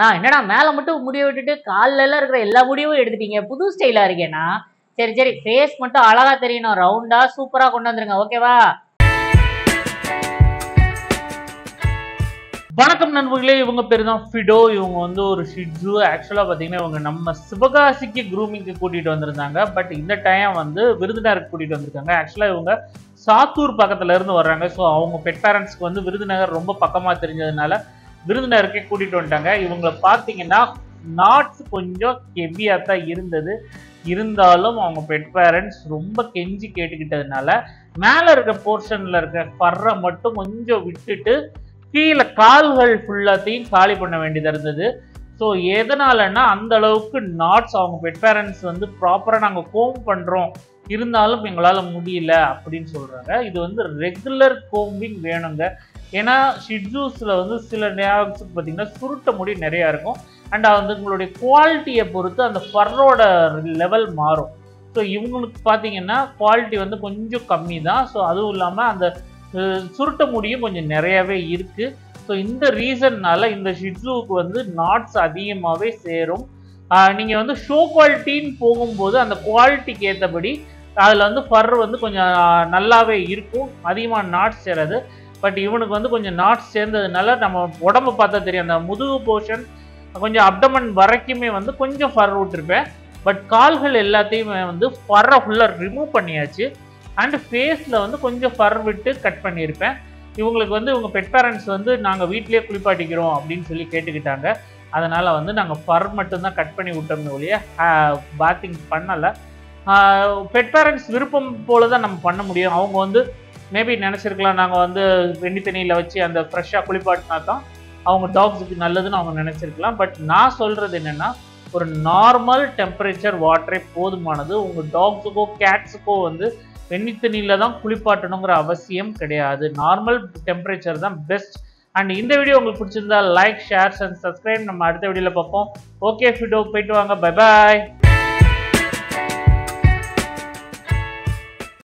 என்னடா மேல மட்டும் முடிய விட்டுட்டு கால்ல எல்லாம் இருக்கிற எல்லா முடியும் எடுத்துட்டீங்க. புது ஸ்டைலா இருக்கேண்ணா. சரி, சரி. ஃபேஸ் மட்டும் அழகா தெரியணும். ரவுண்டா சூப்பரா கொண்டு வந்துருங்க. ஓகேவா? வணக்கம் நண்பர்களே. இவங்க பேரு தான் ஃபிடோ. இவங்க வந்து ஒரு ஷிட்ஸு. ஆக்சுவலா பார்த்தீங்கன்னா, இவங்க நம்ம சிவகாசிக்கு க்ரூமிங்க்கு கூட்டிட்டு வந்திருந்தாங்க. பட் இந்த டைம் வந்து விருதுநகருக்கு கூட்டிட்டு வந்திருக்காங்க. ஆக்சுவலா இவங்க சாத்தூர் பக்கத்துல இருந்து வர்றாங்க. ஸோ அவங்க பெட் பேரண்ட்ஸ்க்கு வந்து விருதுநகர் ரொம்ப பக்கமா தெரிஞ்சதுனால விருதுநகருக்கே கூட்டிட்டு வந்துட்டாங்க. இவங்கள பார்த்தீங்கன்னா நாட்ஸ் கொஞ்சம் ஹெவியா தான் இருந்தது. இருந்தாலும் அவங்க பெட் பேரண்ட்ஸ் ரொம்ப கெஞ்சி கேட்டுக்கிட்டதுனால மேல இருக்க போர்ஷன்ல இருக்க ஃபர்ரை மட்டும் கொஞ்சம் விட்டுட்டு கீழே கால்கள் ஃபுல்லாத்தையும் காலி பண்ண வேண்டியது இருந்தது. ஸோ எதனாலன்னா அந்த அளவுக்கு நாட்ஸ் அவங்க பெட் பேரண்ட்ஸ் வந்து ப்ராப்பராக நாங்கள் கோம் பண்ணுறோம், இருந்தாலும் எங்களால் முடியல அப்படின்னு சொல்கிறாங்க. இது வந்து ரெகுலர் கோம்பிங் வேணுங்க. ஏன்னா ஷிட்ஜூஸில் வந்து சில நேரத்துக்கு பார்த்தீங்கன்னா சுருட்ட முடி நிறையா இருக்கும். அண்ட் வந்து உங்களுடைய குவாலிட்டியை பொறுத்து அந்த ஃபர்ரோட லெவல் மாறும். ஸோ இவங்களுக்கு பார்த்தீங்கன்னா குவாலிட்டி வந்து கொஞ்சம் கம்மி தான். ஸோ அதுவும் இல்லாமல் அந்த சுருட்ட முடியும் கொஞ்சம் நிறையாவே இருக்குது. ஸோ இந்த ரீசன்னால இந்த ஷிட்ஸுவுக்கு வந்து நாட்ஸ் அதிகமாகவே சேரும். நீங்கள் வந்து ஷோ குவாலிட்டின்னு போகும்போது அந்த குவாலிட்டிக்கு ஏற்றபடி அதில் வந்து ஃபர் வந்து கொஞ்சம் நல்லாவே இருக்கும், அதிகமாக நாட்ஸ் சேராது. பட் இவனுக்கு வந்து கொஞ்சம் நாட்ஸ் சேர்ந்ததுனால நம்ம உடம்பு பார்த்தா தெரியும், அந்த முதுகு போர்ஷன் கொஞ்சம் அப்டமன் வரைக்குமே வந்து கொஞ்சம் ஃபர் விட்டுருப்பேன். பட் கால்கள் எல்லாத்தையுமே வந்து ஃபர்ரை ஃபுல்லாக ரிமூவ் பண்ணியாச்சு. அண்ட் ஃபேஸில் வந்து கொஞ்சம் ஃபர் விட்டு கட் பண்ணியிருப்பேன். இவங்களுக்கு வந்து இவங்க பெட் பேரண்ட்ஸ் வந்து நாங்கள் வீட்டிலேயே குளிப்பாட்டிக்கிறோம் அப்படின்னு சொல்லி கேட்டுக்கிட்டாங்க. அதனால் வந்து நாங்கள் ஃபர் மட்டும்தான் கட் பண்ணி விட்டோமே ஒழிய பாத்திங் பண்ணலை. பெட் பேரண்ட்ஸ் விருப்பம் போல தான் நம்ம பண்ண முடியும். அவங்க வந்து மேபி நினச்சிருக்கலாம் நாங்கள் வந்து வெண்ணி தண்ணியில் வச்சு அந்த ஃப்ரெஷ்ஷாக குளிப்பாட்டினா தான் அவங்க டாக்ஸுக்கு நல்லதுன்னு அவங்க நினச்சிருக்கலாம். பட் நான் சொல்கிறது என்னென்னா, ஒரு நார்மல் டெம்பரேச்சர் வாட்டரே போதுமானது. உங்கள் டாக்ஸுக்கோ கேட்ஸுக்கோ வந்து வெண்ணி தண்ணியில் தான் குளிப்பாட்டணுங்கிற அவசியம் கிடையாது. நார்மல் டெம்பரேச்சர் தான் பெஸ்ட். அண்ட் இந்த வீடியோ உங்களுக்கு பிடிச்சிருந்தா லைக், ஷேர் அண்ட் சப்ஸ்கிரைப். நம்ம அடுத்த வீடியோவில் பார்ப்போம். ஓகே ஃபிடோ, போயிட்டு வாங்க. Bye bye.